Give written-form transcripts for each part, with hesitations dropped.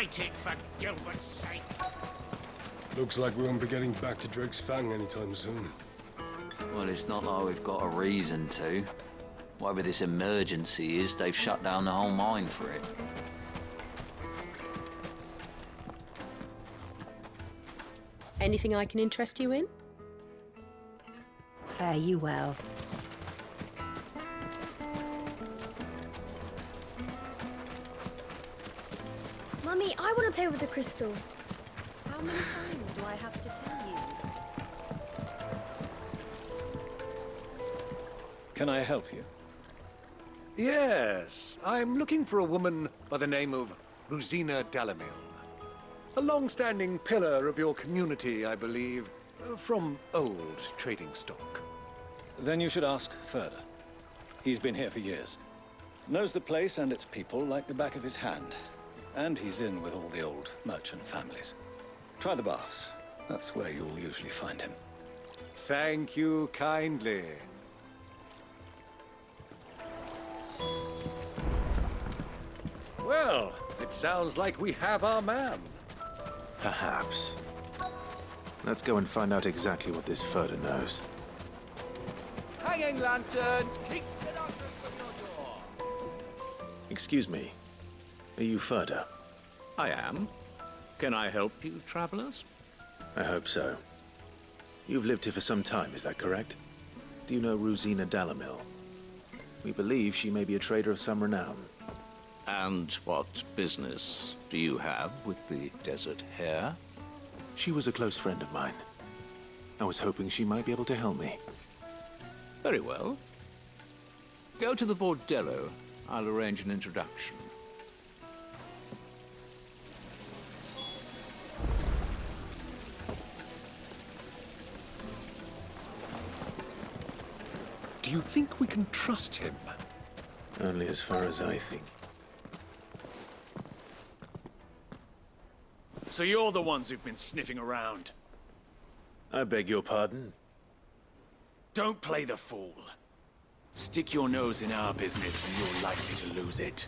Light it, for Gilbert's sake. Looks like we won't be getting back to Drake's Fang anytime soon. Well, it's not like we've got a reason to. Whatever this emergency is, they've shut down the whole mine for it. Anything I can interest you in? Fare you well. Mummy, I want to play with the crystal. How many times do I have to tell you? Can I help you? Yes, I'm looking for a woman by the name of Rosina Dalamil. A long-standing pillar of your community, I believe, from old trading stock. Then you should ask further. He's been here for years. Knows the place and its people like the back of his hand. And he's in with all the old merchant families. Try the baths. That's where you'll usually find him. Thank you kindly. Well, it sounds like we have our man. Perhaps. Let's go and find out exactly what this Furder knows. Hanging lanterns, keep the darkness from your door. Excuse me. Are you Furder? I am. Can I help you, travelers? I hope so. You've lived here for some time, is that correct? Do you know Rosina Dalamil? We believe she may be a trader of some renown. And what business do you have with the desert hare? She was a close friend of mine. I was hoping she might be able to help me. Very well. Go to the bordello. I'll arrange an introduction. Do you think we can trust him? Only as far as I think. So you're the ones who've been sniffing around. I beg your pardon? Don't play the fool. Stick your nose in our business and you're likely to lose it.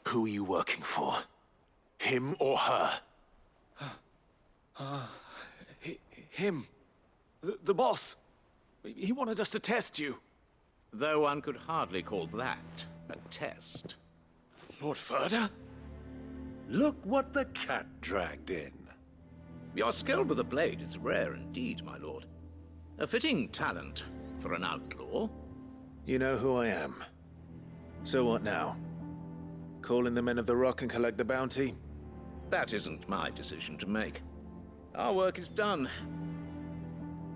Who are you working for? Him or her? Him. The boss. He wanted us to test you. Though one could hardly call that a test. Lord Furder? Look what the cat dragged in. Your skill with the blade is rare indeed, my lord. A fitting talent for an outlaw. You know who I am. So what now? Call in the Men of the Rock and collect the bounty? That isn't my decision to make. Our work is done.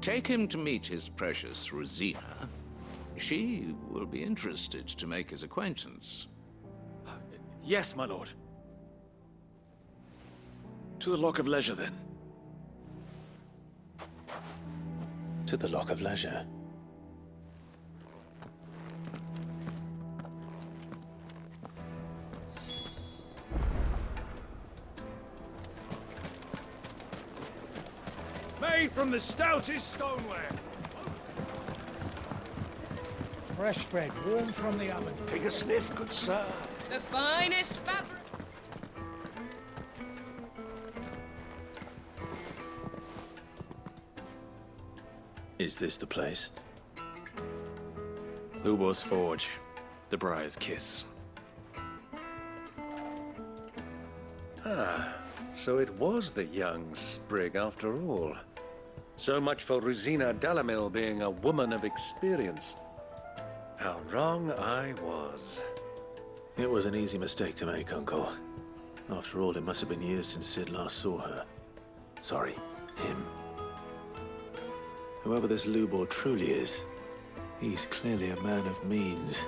Take him to meet his precious Rosina. She will be interested to make his acquaintance. Yes, my lord. To the Lock of Leisure, then. To the Lock of Leisure. Made from the stoutest stoneware. Fresh bread, warm from the oven. Take a sniff, good sir. The finest fabric. Is this the place? Lubor's Forge. The Briar's Kiss. Ah, so it was the young sprig after all. So much for Rosina Dalamil being a woman of experience. How wrong I was. It was an easy mistake to make, Uncle. After all, it must have been years since Sid last saw her. Sorry, him. Whoever this Lubor truly is, he's clearly a man of means.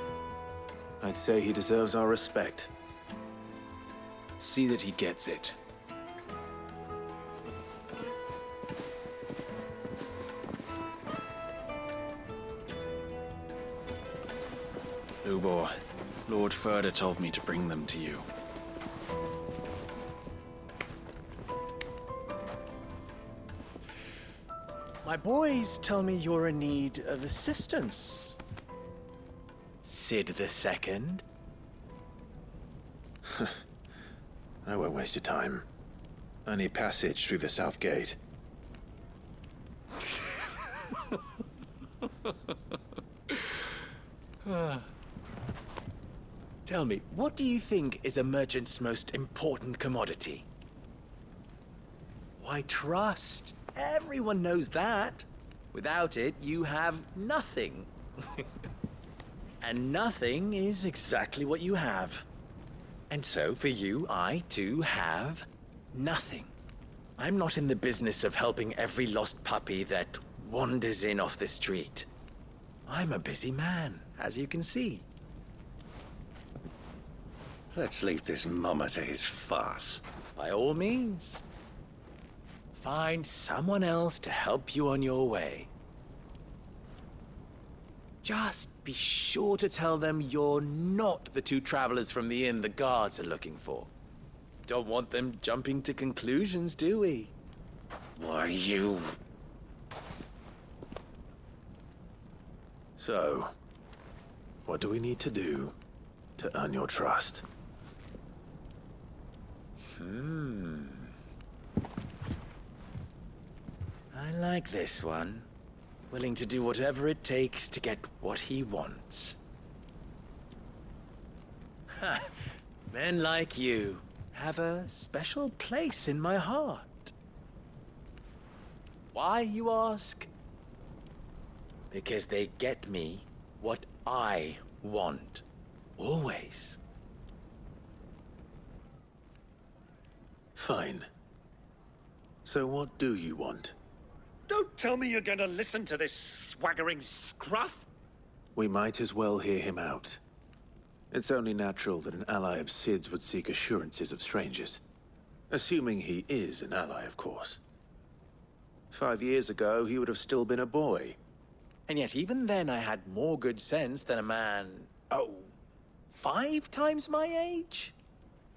I'd say he deserves our respect. See that he gets it. Lubor, Lord Furder told me to bring them to you. My boys tell me you're in need of assistance. Sid the Second? I won't waste your time. I need passage through the south gate. Tell me, what do you think is a merchant's most important commodity? Why, trust. Everyone knows that. Without it, you have nothing. And nothing is exactly what you have. And so, for you, I, too, have nothing. I'm not in the business of helping every lost puppy that wanders in off the street. I'm a busy man, as you can see. Let's leave this mama to his farce. By all means. Find someone else to help you on your way. Just be sure to tell them you're not the two travelers from the inn the guards are looking for. Don't want them jumping to conclusions, do we? Why, you... So, what do we need to do to earn your trust? I like this one. Willing to do whatever it takes to get what he wants. Ha! Men like you have a special place in my heart. Why, you ask? Because they get me what I want. Always. Fine. So what do you want? Don't tell me you're going to listen to this swaggering scruff! We might as well hear him out. It's only natural that an ally of Sid's would seek assurances of strangers. Assuming he is an ally, of course. 5 years ago, he would have still been a boy. And yet even then I had more good sense than a man, 5 times my age?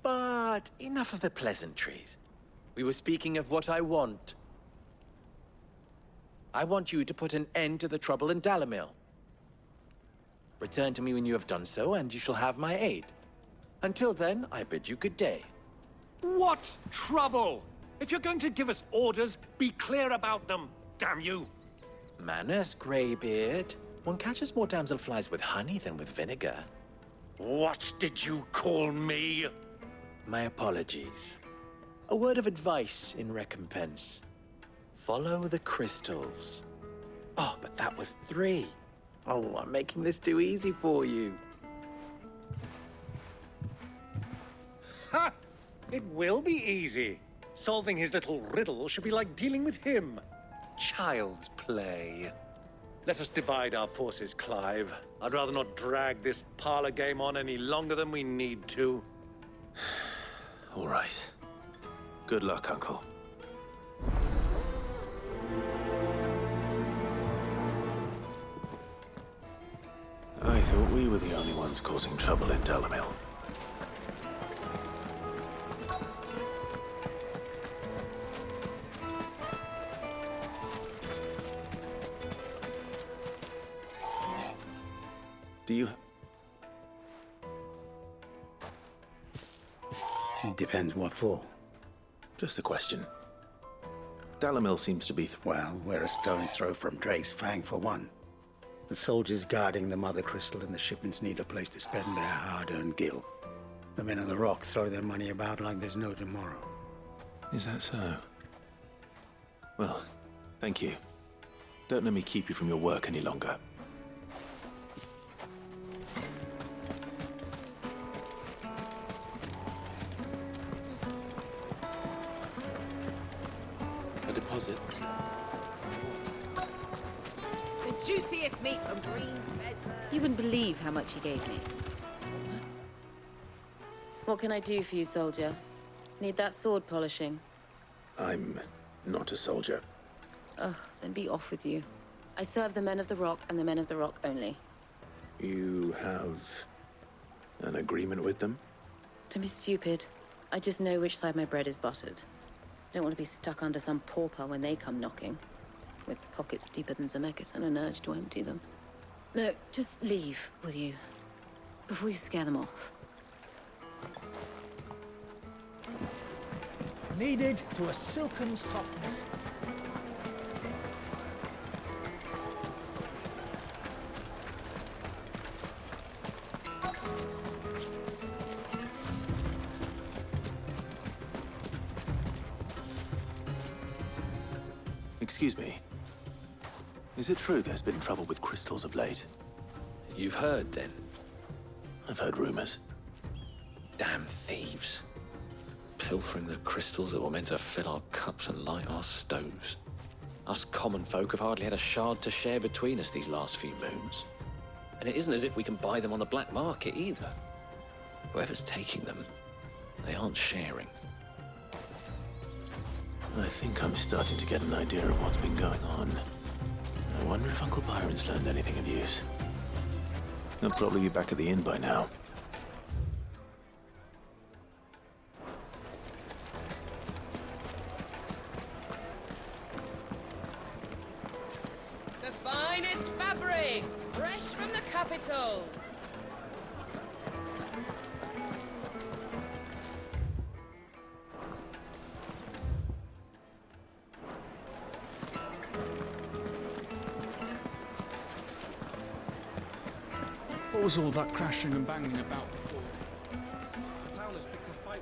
But enough of the pleasantries. We were speaking of what I want. I want you to put an end to the trouble in Dalamil. Return to me when you have done so, and you shall have my aid. Until then, I bid you good day. What trouble? If you're going to give us orders, be clear about them, damn you! Manners, Greybeard. One catches more damselflies with honey than with vinegar. What did you call me? My apologies. A word of advice in recompense. Follow the crystals. Oh, but that was 3. Oh, I'm making this too easy for you. Ha! It will be easy. Solving his little riddle should be like dealing with him. child's play. Let us divide our forces, Clive. I'd rather not drag this parlor game on any longer than we need to. All right. Good luck, Uncle. I thought we were the only ones causing trouble in Delamil. Do you... Depends what for. Just a question. Delamil seems to be... Well, we're a stone's throw from Drake's Fang, for one. The soldiers guarding the Mother Crystal and the shipments need a place to spend their hard-earned gil. The men of the Rock throw their money about like there's no tomorrow. Is that so? Well, thank you. Don't let me keep you from your work any longer. A deposit. The juiciest meat from Green's Fed. You wouldn't believe how much he gave me. What can I do for you, soldier? Need that sword polishing? I'm not a soldier. Ugh, then be off with you. I serve the men of the Rock and the men of the Rock only. You have an agreement with them? Don't be stupid. I just know which side my bread is buttered. Don't want to be stuck under some pauper when they come knocking, with pockets deeper than Zemeckis and an urge to empty them. No, just leave, will you? Before you scare them off. Kneaded to a silken softness. Excuse me. Is it true there's been trouble with crystals of late? You've heard, then? I've heard rumors. Damn thieves. Pilfering the crystals that were meant to fill our cups and light our stoves. Us common folk have hardly had a shard to share between us these last few moons. And it isn't as if we can buy them on the black market either. Whoever's taking them, they aren't sharing. I think I'm starting to get an idea of what's been going on. I wonder if Uncle Byron's learned anything of use. He'll probably be back at the inn by now. The finest fabrics, fresh from the capital. What was all that crashing and banging about before? The town has picked a fight.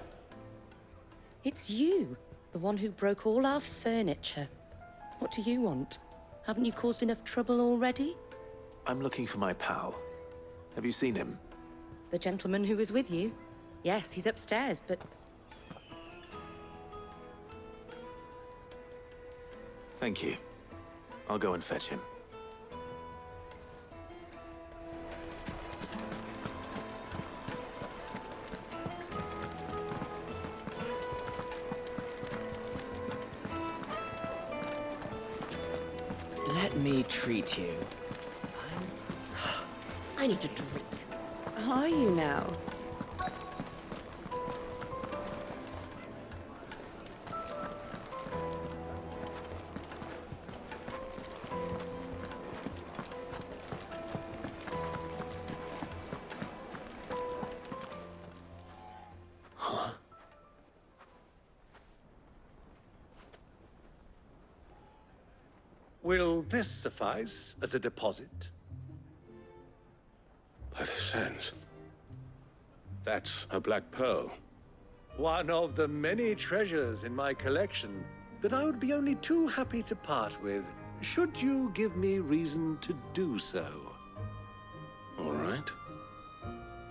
It's you, the one who broke all our furniture. What do you want? Haven't you caused enough trouble already? I'm looking for my pal. Have you seen him? The gentleman who was with you? Yes, he's upstairs, but... Thank you. I'll go and fetch him. Let me treat you. I need a drink. Are you now? Huh? Will this suffice as a deposit? By the sands. That's a black pearl. One of the many treasures in my collection that I would be only too happy to part with, should you give me reason to do so. All right.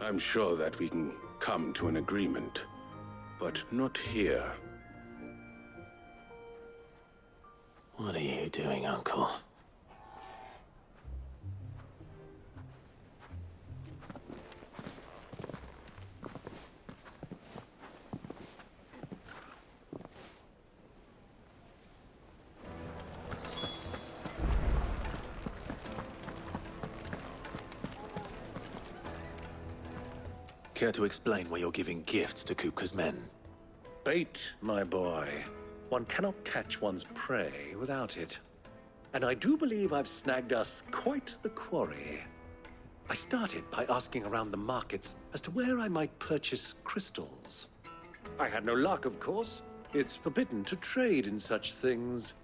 I'm sure that we can come to an agreement, but not here. What are you doing, Uncle? Care to explain why you're giving gifts to Kupka's men? Bait, my boy. One cannot catch one's prey without it. And I do believe I've snagged us quite the quarry. I started by asking around the markets as to where I might purchase crystals. I had no luck, of course. It's forbidden to trade in such things.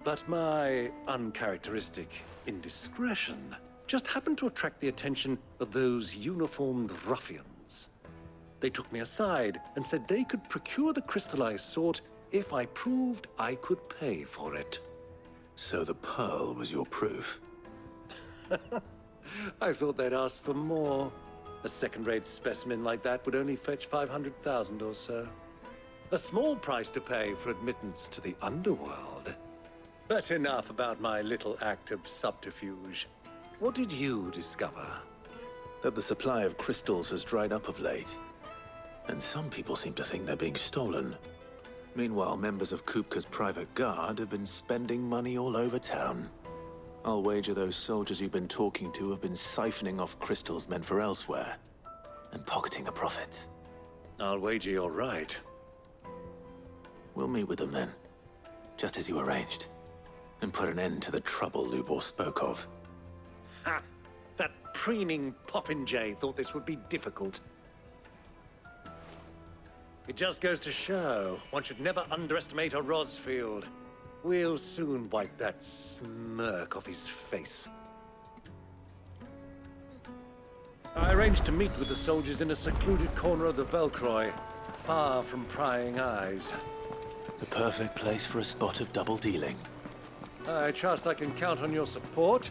But my uncharacteristic indiscretion just happened to attract the attention of those uniformed ruffians. They took me aside and said they could procure the crystal I sought if I proved I could pay for it. So the pearl was your proof? I thought they'd ask for more. A second-rate specimen like that would only fetch 500,000 or so. A small price to pay for admittance to the underworld. But enough about my little act of subterfuge. What did you discover? That the supply of crystals has dried up of late. And some people seem to think they're being stolen. Meanwhile, members of Kupka's private guard have been spending money all over town. I'll wager those soldiers you've been talking to have been siphoning off crystals meant for elsewhere, and pocketing the profits. I'll wager you're right. We'll meet with them then, just as you arranged, and put an end to the trouble Lubor spoke of. Ha! That preening popinjay thought this would be difficult. It just goes to show, one should never underestimate a Rosfield. We'll soon wipe that smirk off his face. I arranged to meet with the soldiers in a secluded corner of the Velcroy, far from prying eyes. The perfect place for a spot of double dealing. I trust I can count on your support,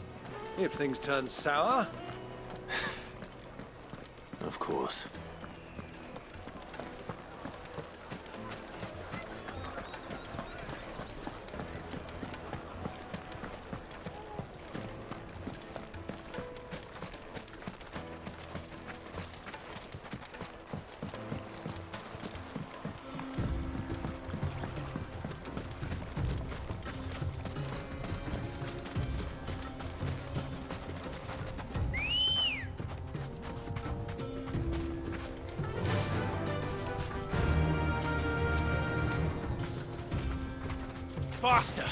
if things turn sour. Of course. Faster!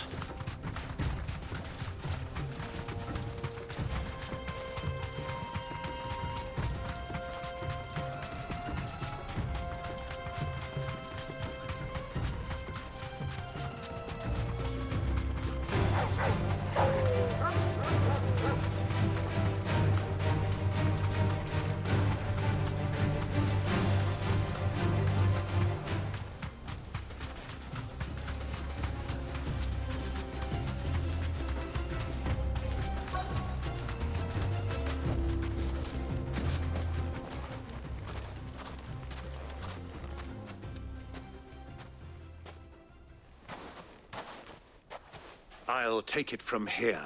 I'll take it from here.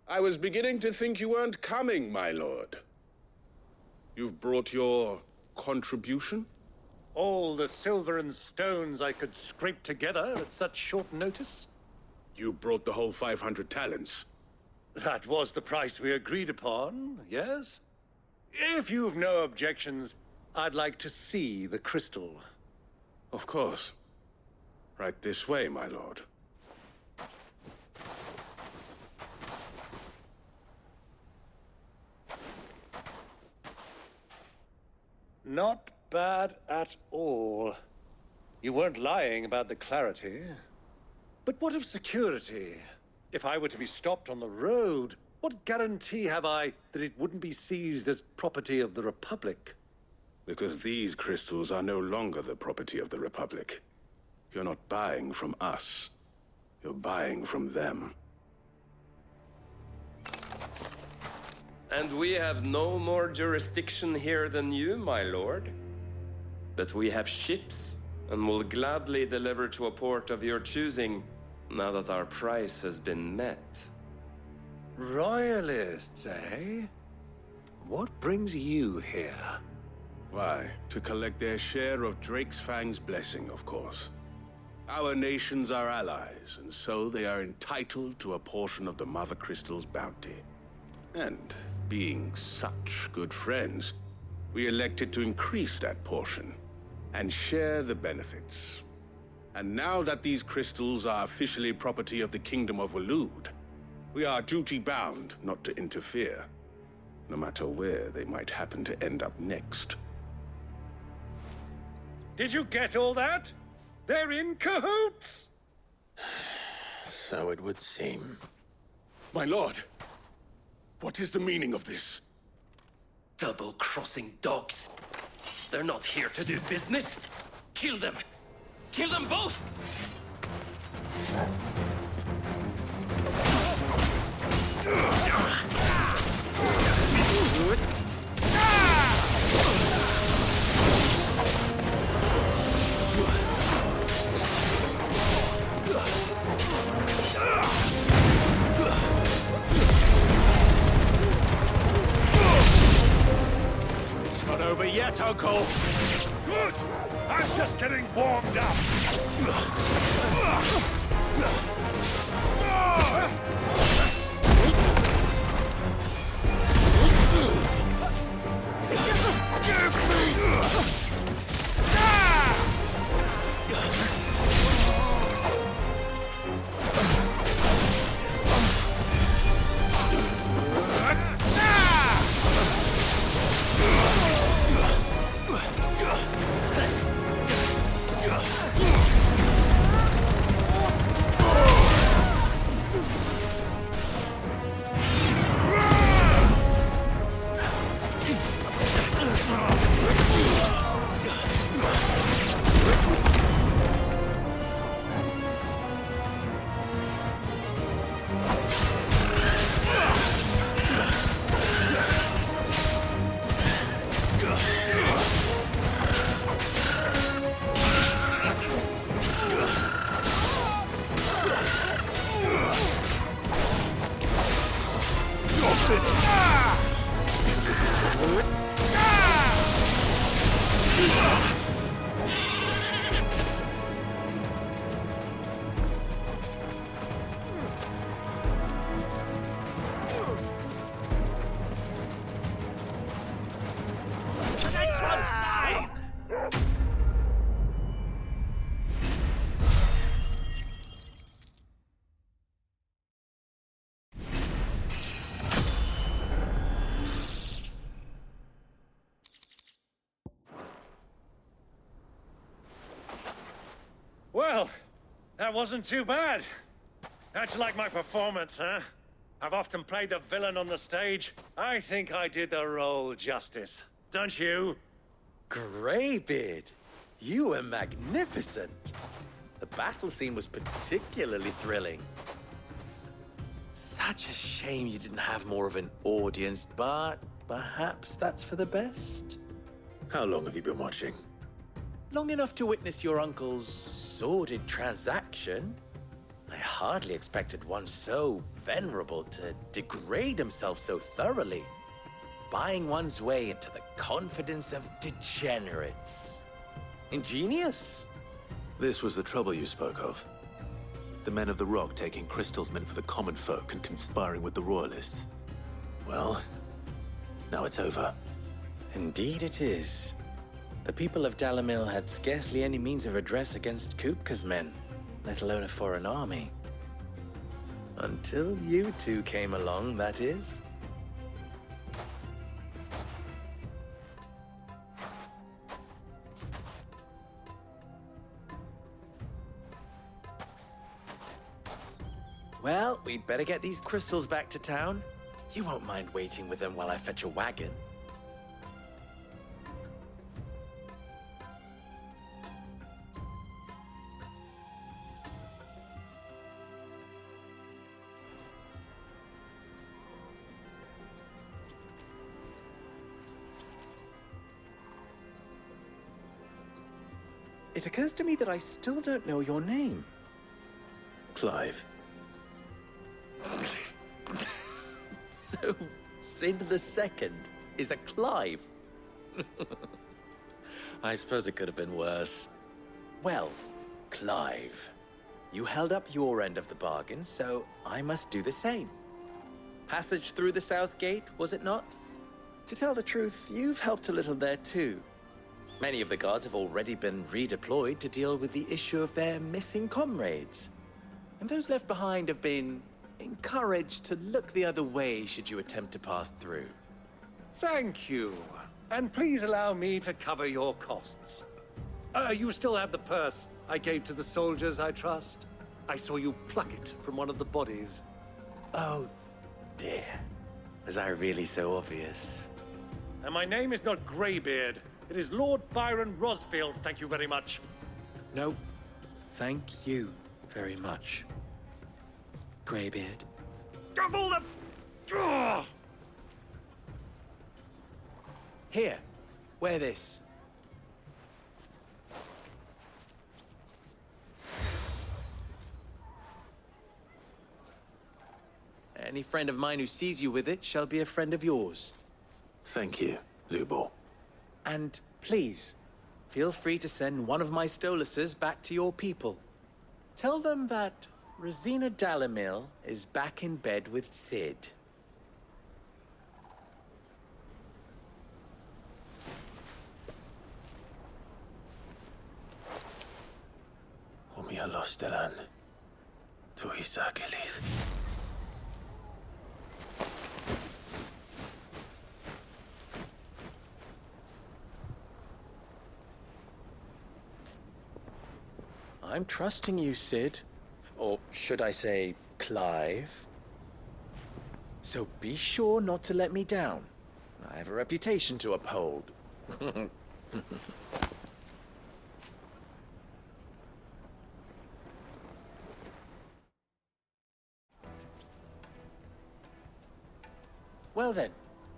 I was beginning to think you weren't coming, my lord. You've brought your contribution? All the silver and stones I could scrape together at such short notice? You brought the whole 500 talents. That was the price we agreed upon, yes? If you've no objections, I'd like to see the crystal. Of course. Right this way, my lord. Not bad at all. You weren't lying about the clarity. But what of security? If I were to be stopped on the road, what guarantee have I that it wouldn't be seized as property of the Republic? Because these crystals are no longer the property of the Republic. You're not buying from us. You're buying from them. And we have no more jurisdiction here than you, my lord. But we have ships, and will gladly deliver to a port of your choosing, now that our price has been met. Royalists, eh? What brings you here? Why, to collect their share of Drake's Fang's blessing, of course. Our nations are allies, and so they are entitled to a portion of the Mother Crystal's bounty. And being such good friends, we elected to increase that portion and share the benefits. And now that these crystals are officially property of the Kingdom of Waloed, we are duty-bound not to interfere, no matter where they might happen to end up next. Did you get all that? They're in cahoots! So it would seem. My lord, what is the meaning of this? Double-crossing dogs. They're not here to do business. Kill them. Kill them both! It's not over yet, Uncle. Good! I'm just getting warmed up. Well, that wasn't too bad. How'd you like my performance, huh? I've often played the villain on the stage. I think I did the role justice. Don't you? Greybeard, you were magnificent. The battle scene was particularly thrilling. Such a shame you didn't have more of an audience, but perhaps that's for the best. How long have you been watching? Long enough to witness your uncle's sordid transaction. I hardly expected one so venerable to degrade himself so thoroughly, buying one's way into the confidence of degenerates. Ingenious. This was the trouble you spoke of. The men of the Rock taking crystals meant for the common folk and conspiring with the Royalists. Well, now it's over. Indeed it is. The people of Dalamil had scarcely any means of redress against Kupka's men, let alone a foreign army. Until you two came along, that is. Well, we'd better get these crystals back to town. You won't mind waiting with them while I fetch a wagon. It occurs to me that I still don't know your name. Clive. So, Sid the Second is a Clive? I suppose it could have been worse. Well, Clive, you held up your end of the bargain, so I must do the same. Passage through the South Gate, was it not? To tell the truth, you've helped a little there too. Many of the guards have already been redeployed to deal with the issue of their missing comrades. And those left behind have been encouraged to look the other way should you attempt to pass through. Thank you. And please allow me to cover your costs. You still have the purse I gave to the soldiers, I trust? I saw you pluck it from one of the bodies. Oh, dear. Was I really so obvious? And my name is not Greybeard. It is Lord Byron Rosfield, thank you very much. No, thank you very much, Greybeard. Double the... Ugh! Here, wear this. Any friend of mine who sees you with it shall be a friend of yours. Thank you, Lubor. And please, feel free to send one of my Stoluses back to your people. Tell them that Rosina Dalamil is back in bed with Sid. Omia lostelan. Tu isakelis. I'm trusting you, Sid. Or should I say, Clive? So be sure not to let me down. I have a reputation to uphold. Well then,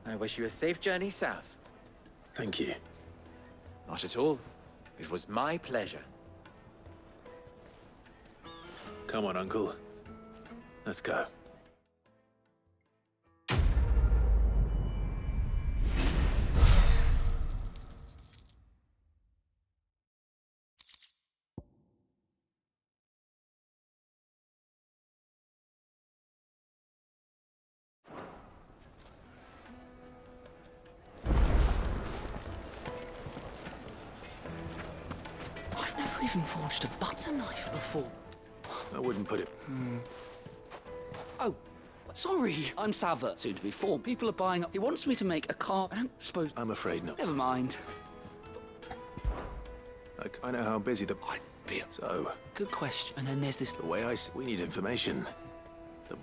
I wish you a safe journey south. Thank you. Not at all. It was my pleasure. Come on, Uncle. Let's go. I've never even forged a butter knife before. I wouldn't put it... Oh, sorry. I'm Sava, soon to be 4. People are buying up. He wants me to make a car. I don't suppose... I'm afraid not. Never mind. I know how busy the... I'd be... So... Good question. And then there's this... The way I see... We need information.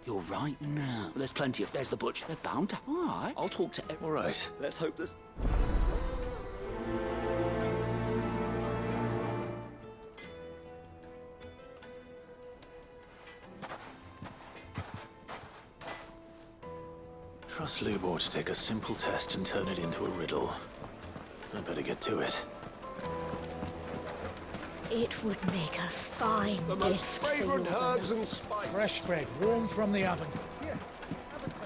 You're right now. There's plenty of... There's the butcher. They're bound to... All right. I'll talk to... All right. Let's hope this... Trust Lubor to take a simple test and turn it into a riddle. I better get to it. It would make a fine The most gift for fragrant your herbs and spices. Fresh bread, warm from the oven. Here, have a taste.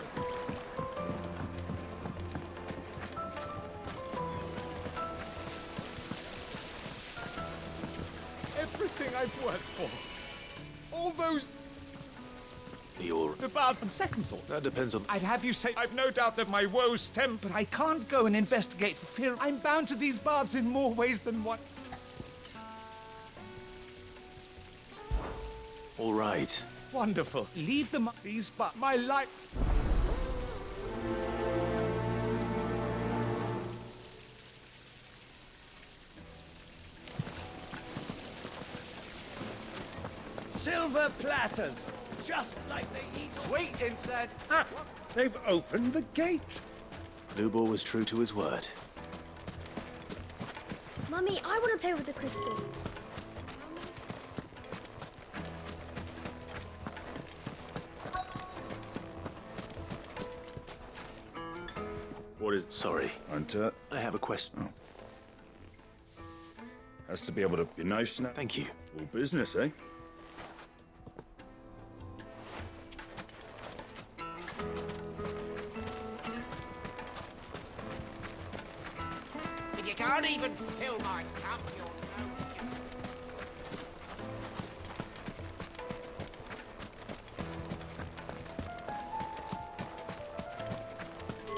Everything I've worked for. All those... You're... But on second thought, That depends on... I'd have you say I've no doubt that my woes stem, but I can't go and investigate for fear I'm bound to these baths in more ways than one. All right. Wonderful. Leave them, these but my life... Silver platters! Just like they eat... Wait inside! Ah, they've opened the gate! Lubor was true to his word. Mummy, I want to play with the crystal. What is... Sorry. Hunter. I have a question. Oh. Has to be able to, Thank you. All business, eh? If you can't even fill my cup, you'll know.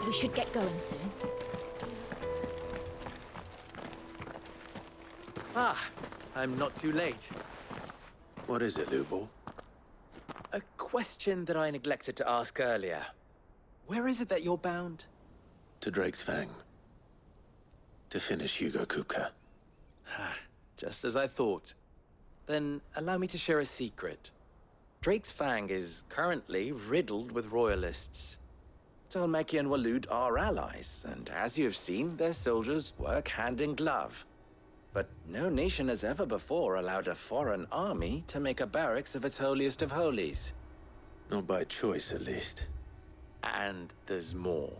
We should get going soon. Ah, I'm not too late. What is it, Lubor? A question that I neglected to ask earlier. Where is it that you're bound? To Drake's Fang. To finish Hugo Kupka. Just as I thought. Then allow me to share a secret. Drake's Fang is currently riddled with royalists. Talmeki and Walud are allies, and as you have seen, their soldiers work hand in glove. But no nation has ever before allowed a foreign army to make a barracks of its holiest of holies. Not by choice, at least. And there's more.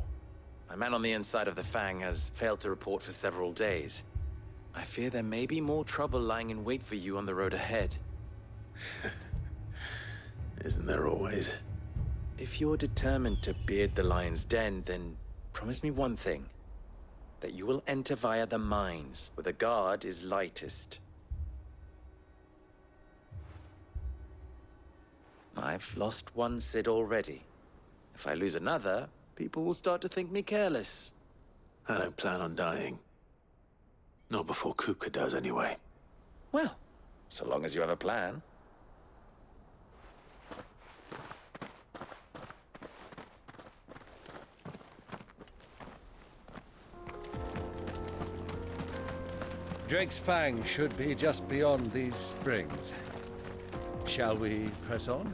My man on the inside of the Fang has failed to report for several days. I fear there may be more trouble lying in wait for you on the road ahead. Isn't there always? If you're determined to beard the lion's den, then promise me one thing. That you will enter via the mines, where the guard is lightest. I've lost one Cid already. If I lose another, people will start to think me careless. I don't plan on dying. Not before Kupka does, anyway. Well, so long as you have a plan. Drake's Fang should be just beyond these springs. Shall we press on?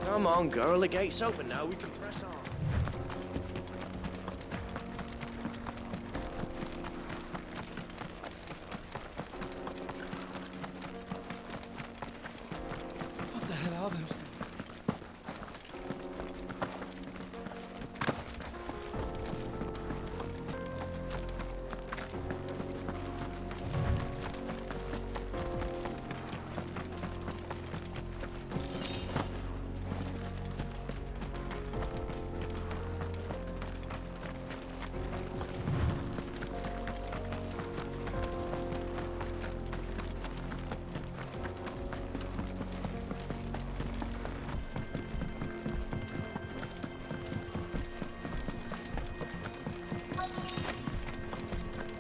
Come on, girl, the gate's open now, we can press on. What the hell are those things?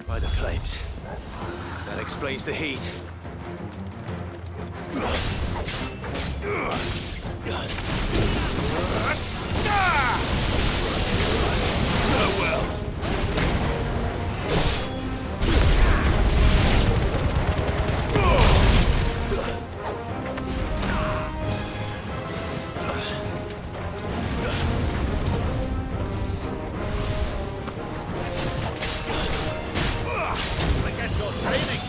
By the flames. That explains the heat. Forget your training!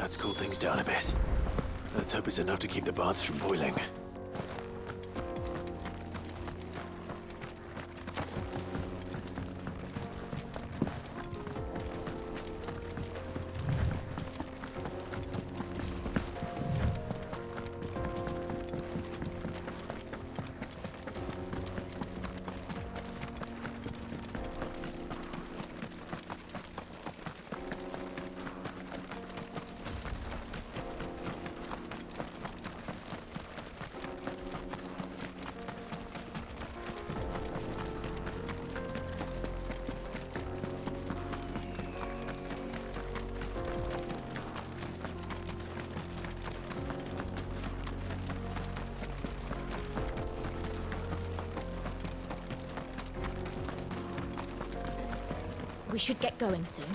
Let's cool things down a bit. Let's hope it's enough to keep the baths from boiling. We should get going soon.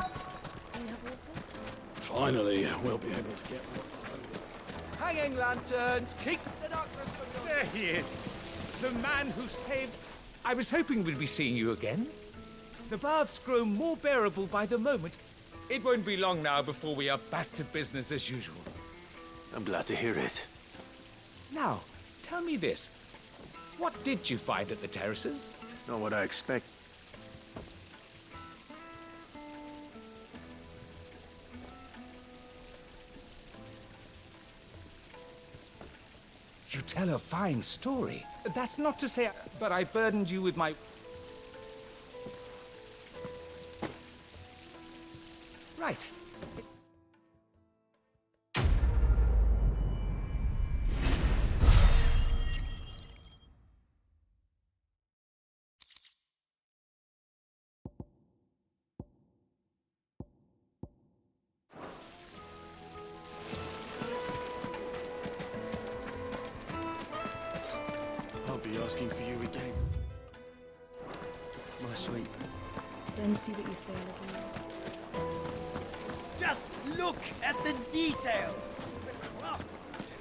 Finally, we'll be able to get what's over. Hanging lanterns, keep the darkness from your... There he is. The man who saved... I was hoping we'd be seeing you again. The baths grow more bearable by the moment. It won't be long now before we are back to business as usual. I'm glad to hear it. Now, tell me this. What did you find at the terraces? Not what I expect. You tell a fine story. That's not to say, but I burdened you with my... Right. Asking for you again. My sweet. Then see that you stay a little more. Just look at the detail! The craftsmanship!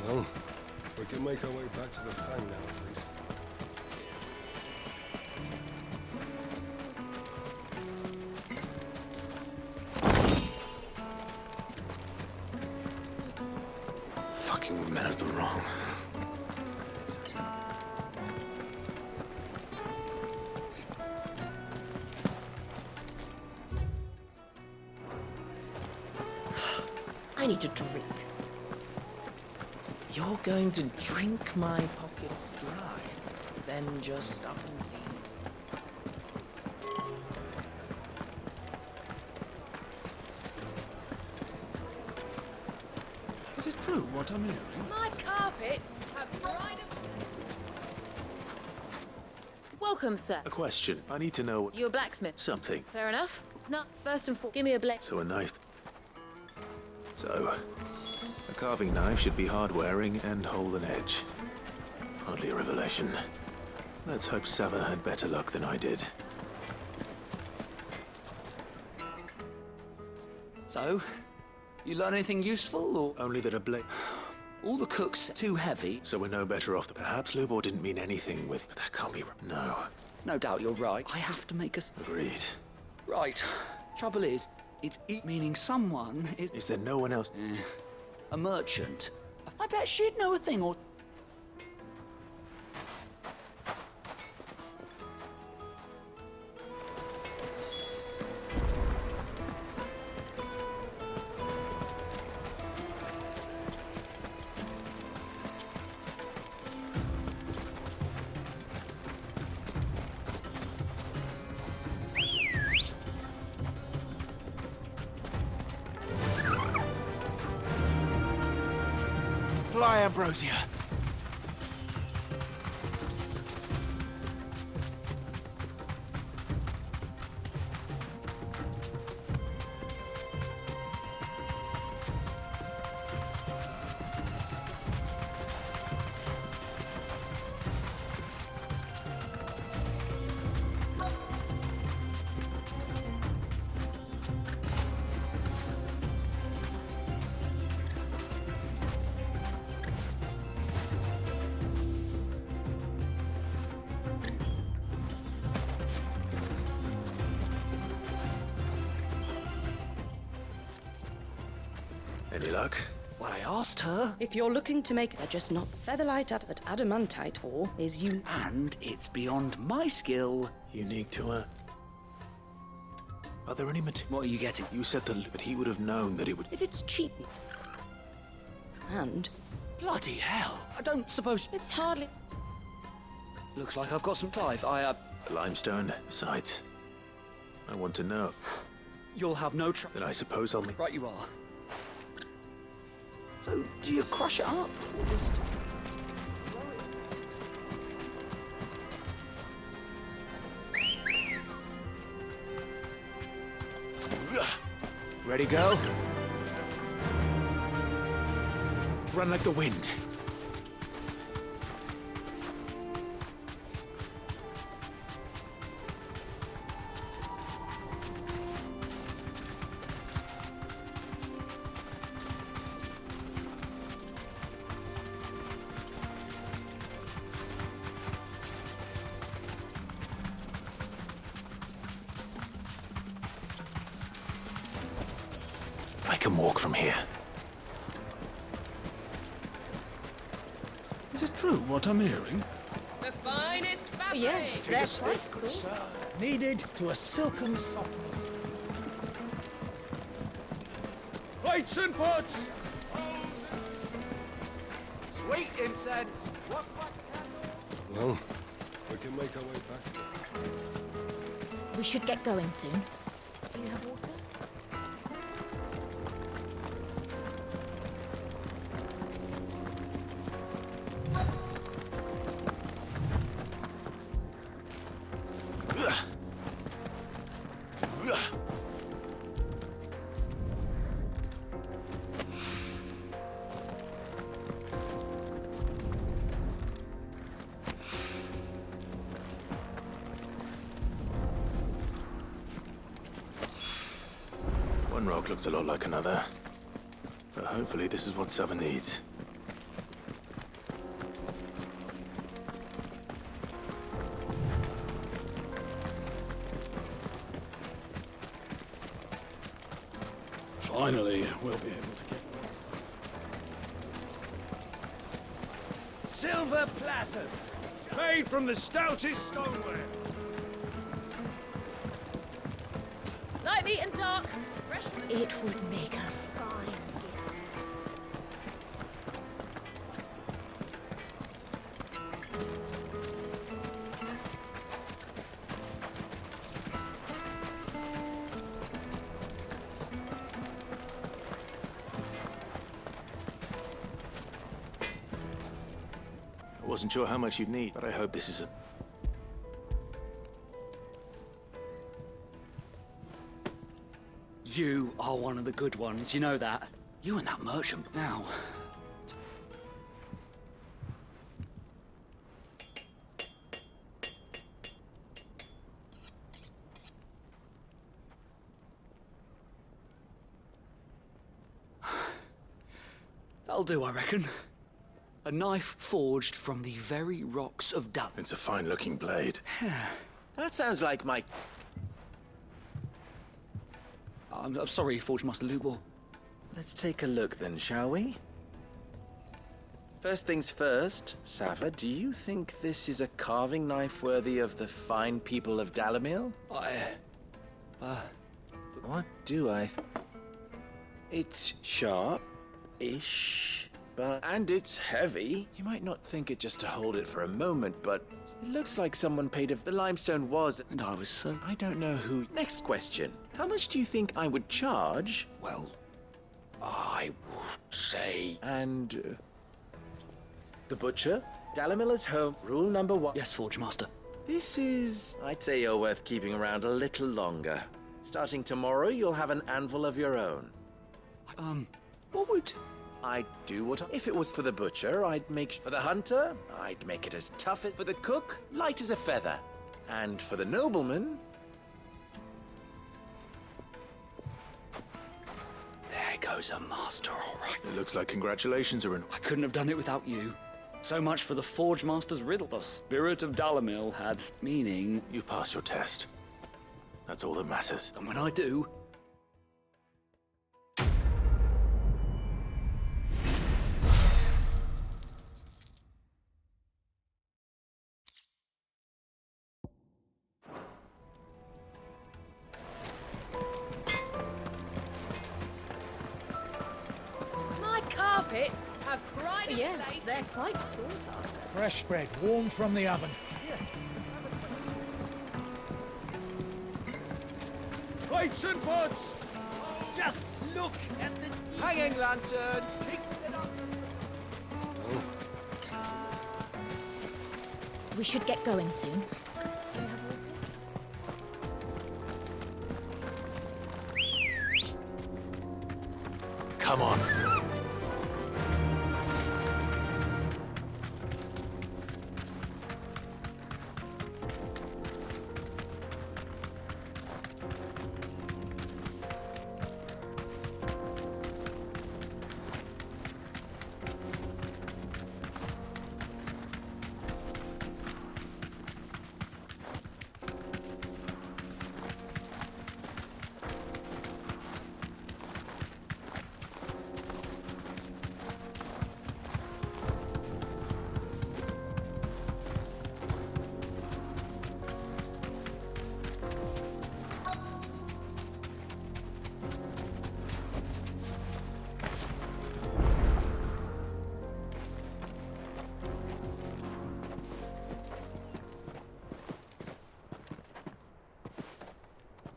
Well, we can make our way back to the Fang now, please. Fucking men of the wrong. I need a drink. You're going to drink my pockets dry, then just up and leave. Is it true what I'm hearing? My carpets have bridal... Welcome, sir. A question. I need to know... You a blacksmith? Something. Fair enough. No, first and foremost, give me a blade. So a knife. So, a carving knife should be hard-wearing and hold an edge. Hardly a revelation. Let's hope Sava had better luck than I did. So, you learn anything useful, or...? Only that a blade... All the cooks too heavy. So we're no better off. Perhaps Lubor didn't mean anything with... But that can't be... No. No doubt you're right. I have to make a... Agreed. Right. Trouble is, it's meaning someone is... Is there no one else? A merchant. I bet she'd know a thing or... Fly, Ambrosia. Any luck? Well, I asked her. If you're looking to make a just not featherlight out of an adamantite ore, is you. And it's beyond my skill. Unique to her. Are there any materials? What are you getting? You said but he would have known that it would. If it's cheap. And. Bloody hell. I don't suppose. It's hardly. Looks like I've got some Clive. Limestone. Besides, I want to know. You'll have no trouble. Then I suppose I'll. Right, you are. So, do you crush it up? Or just... Ready, go? Run like the wind. I can walk from here. Is it true what I'm hearing? The finest fabrics. Yes, that's right. Kneaded to a silken softness. Lights and pots! Sweet incense. Well, we can make our way back. We should get going soon. Do you have water? One rock looks a lot like another. But hopefully this is what Sava needs. Finally, we'll be able to get past that. Silver platters, made from the stoutest stoneware. Light, meat, and dark. Fresh from the... It would make a fine gift. I wasn't sure how much you'd need, but I hope this is a... You are one of the good ones, you know that. You and that merchant now. That'll do, I reckon. A knife forged from the very rocks of Dal. It's a fine-looking blade. That sounds like my... I'm sorry, Forge Master Lubor. Let's take a look then, shall we? First things first, Sava, do you think this is a carving knife worthy of the fine people of Dalamil? What do I... It's sharp-ish, and it's heavy. You might not think it just to hold it for a moment, but it looks like someone paid if the limestone was... And I was so... I don't know who... Next question. How much do you think I would charge? Well, I would say... And... the butcher? Dalamilla's home. Rule number 1. Yes, Forge Master. This is... I'd say you're worth keeping around a little longer. Starting tomorrow, you'll have an anvil of your own. What would... I'd do what... If it was for the butcher, I'd make... For the hunter, I'd make it as tough as... For the cook, light as a feather. And for the nobleman... There goes a master, all right. It looks like congratulations are in... I couldn't have done it without you. So much for the Forge Master's riddle. The spirit of Dalamil had meaning. You've passed your test. That's all that matters. And when I do... Yes, they're quite sought after. Fresh bread, warm from the oven. Plates and pots! Just look at the Hanging lanterns! We should get going soon. Do you have water? Come on.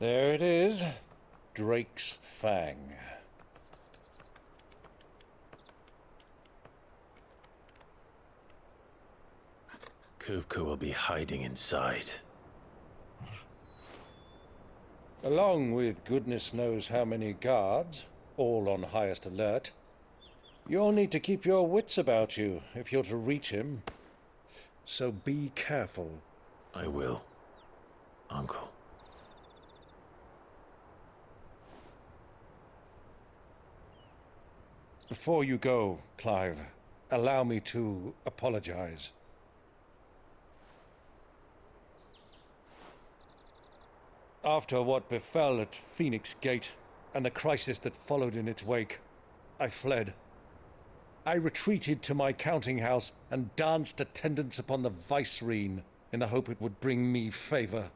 There it is. Drake's Fang. Kupka will be hiding inside. Along with goodness knows how many guards, all on highest alert. You'll need to keep your wits about you if you're to reach him. So be careful. I will, Uncle. Before you go, Clive, allow me to apologize. After what befell at Phoenix Gate and the crisis that followed in its wake, I fled. I retreated to my counting house and danced attendance upon the vice-reine in the hope it would bring me favor.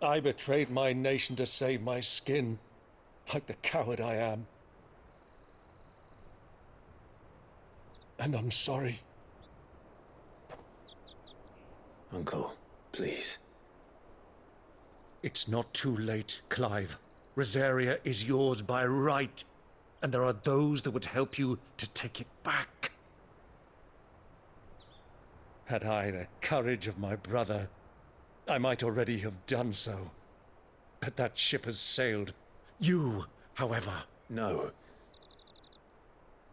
I betrayed my nation to save my skin, like the coward I am. And I'm sorry. Uncle, please. It's not too late, Clive. Rosaria is yours by right, and there are those that would help you to take it back. Had I the courage of my brother, I might already have done so. But that ship has sailed. You, however... No.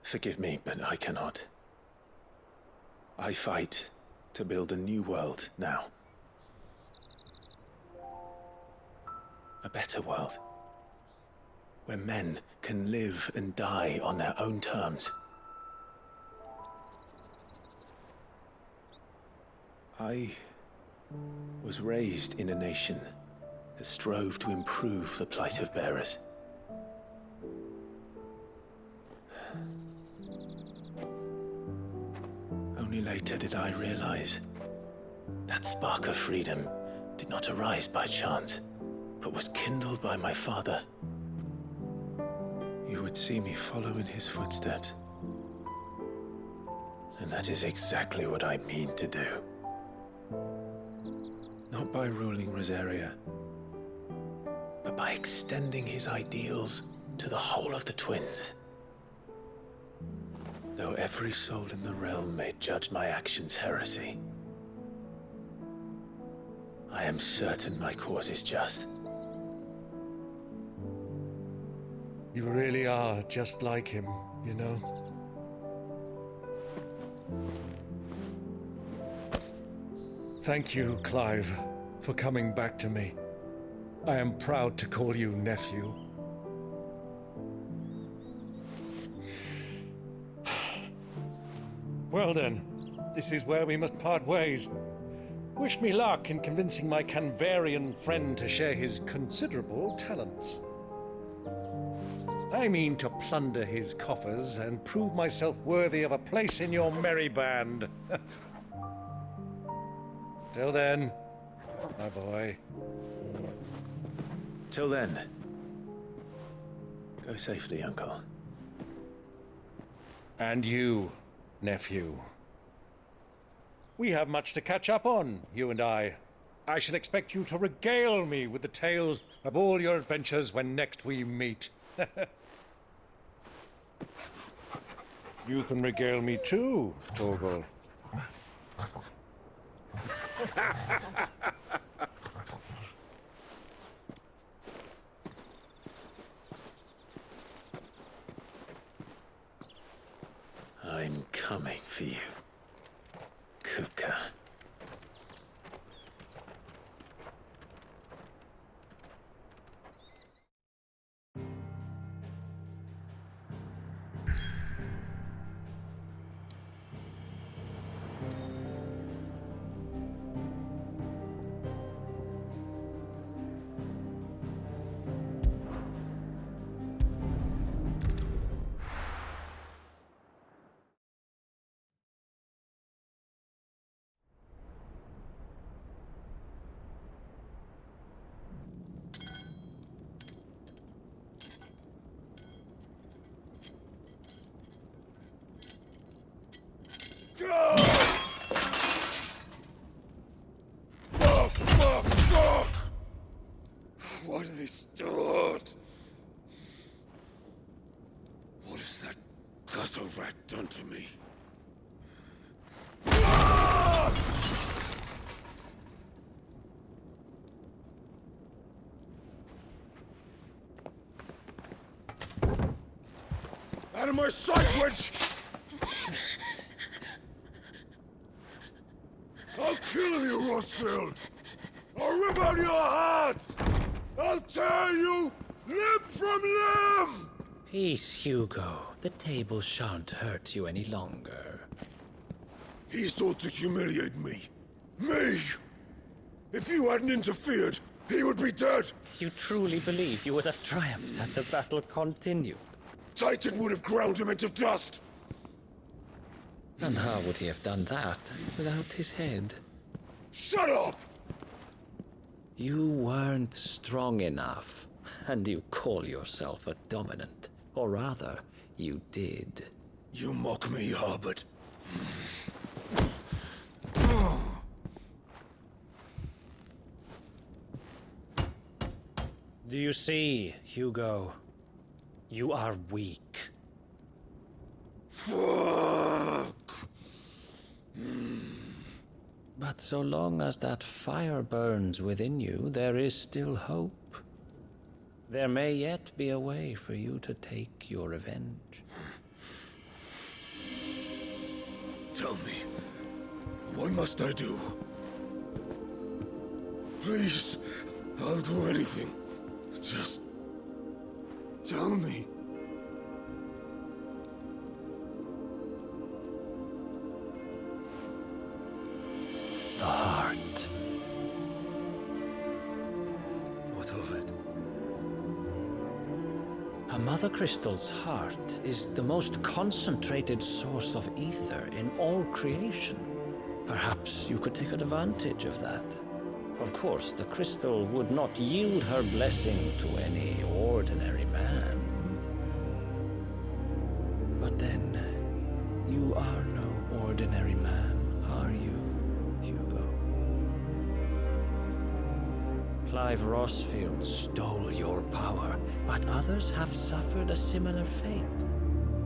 Forgive me, but I cannot. I fight to build a new world now. A better world. Where men can live and die on their own terms. I was raised in a nation that strove to improve the plight of bearers. Only later did I realize that spark of freedom did not arise by chance, but was kindled by my father. You would see me follow in his footsteps. And that is exactly what I mean to do. Not by ruling Rosaria, but by extending his ideals to the whole of the twins. Though every soul in the realm may judge my actions heresy, I am certain my cause is just. You really are just like him, you know? Thank you, Clive, for coming back to me. I am proud to call you nephew. Well then, this is where we must part ways. Wish me luck in convincing my Canvarian friend to share his considerable talents. I mean to plunder his coffers and prove myself worthy of a place in your merry band. Till then, my boy. Till then, go safely, Uncle. And you, nephew. We have much to catch up on, you and I. I shall expect you to regale me with the tales of all your adventures when next we meet. You can regale me too, Torgal. I'm coming for you, Kuka. Fuck! Why do they start? What has that gutter rat done to me? Out of my sight, witch! I'll kill you, Rosfield! I'll rip out your heart! I'll tear you limb from limb! Peace, Hugo. The table shan't hurt you any longer. He sought to humiliate me. Me! If you hadn't interfered, he would be dead! You truly believe you would have triumphed had the battle continued? Titan would have ground him into dust! And how would he have done that without his head? Shut up! You weren't strong enough, and you call yourself a dominant. Or rather, you did. You mock me, Harbert. Do you see, Hugo? You are weak. Fuck! But so long as that fire burns within you, there is still hope. There may yet be a way for you to take your revenge. Tell me, what must I do? Please, I'll do anything. Just tell me. The heart. What of it? A Mother Crystal's heart is the most concentrated source of ether in all creation. Perhaps you could take advantage of that. Of course, the crystal would not yield her blessing to any ordinary man. But then, you are no ordinary man, are you, Hugo? Clive Rosfield stole your power, but others have suffered a similar fate,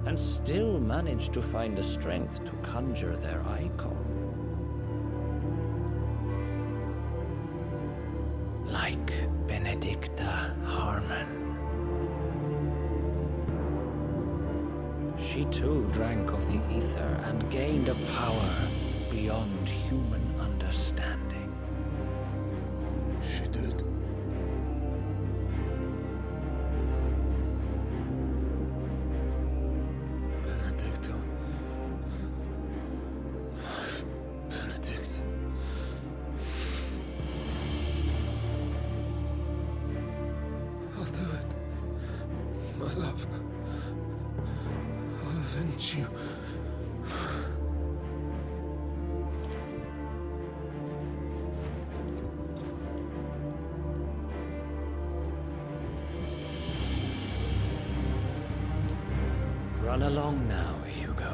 and still managed to find the strength to conjure their icon. Like Benedicta Harmon. She too drank of the ether and gained a power beyond human understanding. She did. Benedicta. Benedict. I'll do it. My love. I'll avenge you. Run along now, Hugo.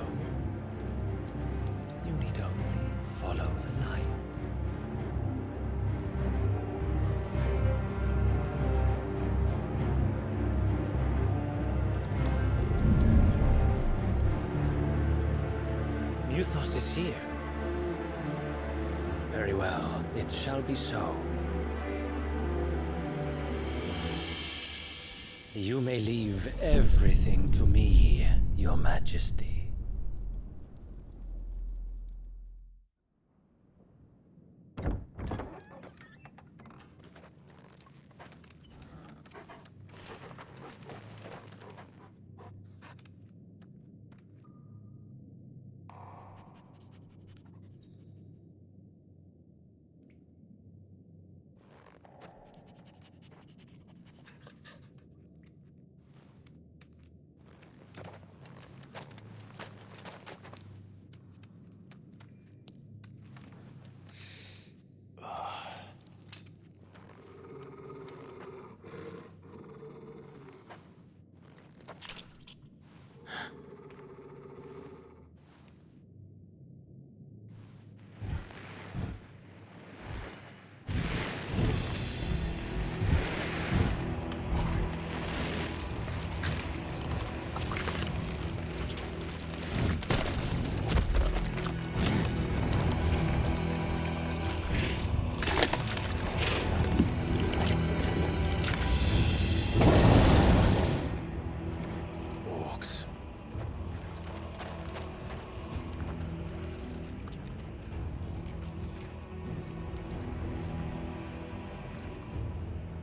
Mythos is here. Very well, it shall be so. You may leave everything to me, Your Majesty.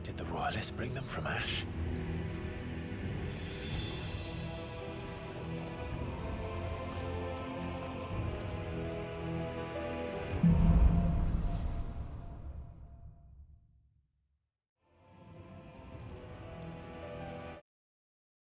Did the royalists bring them from Ash?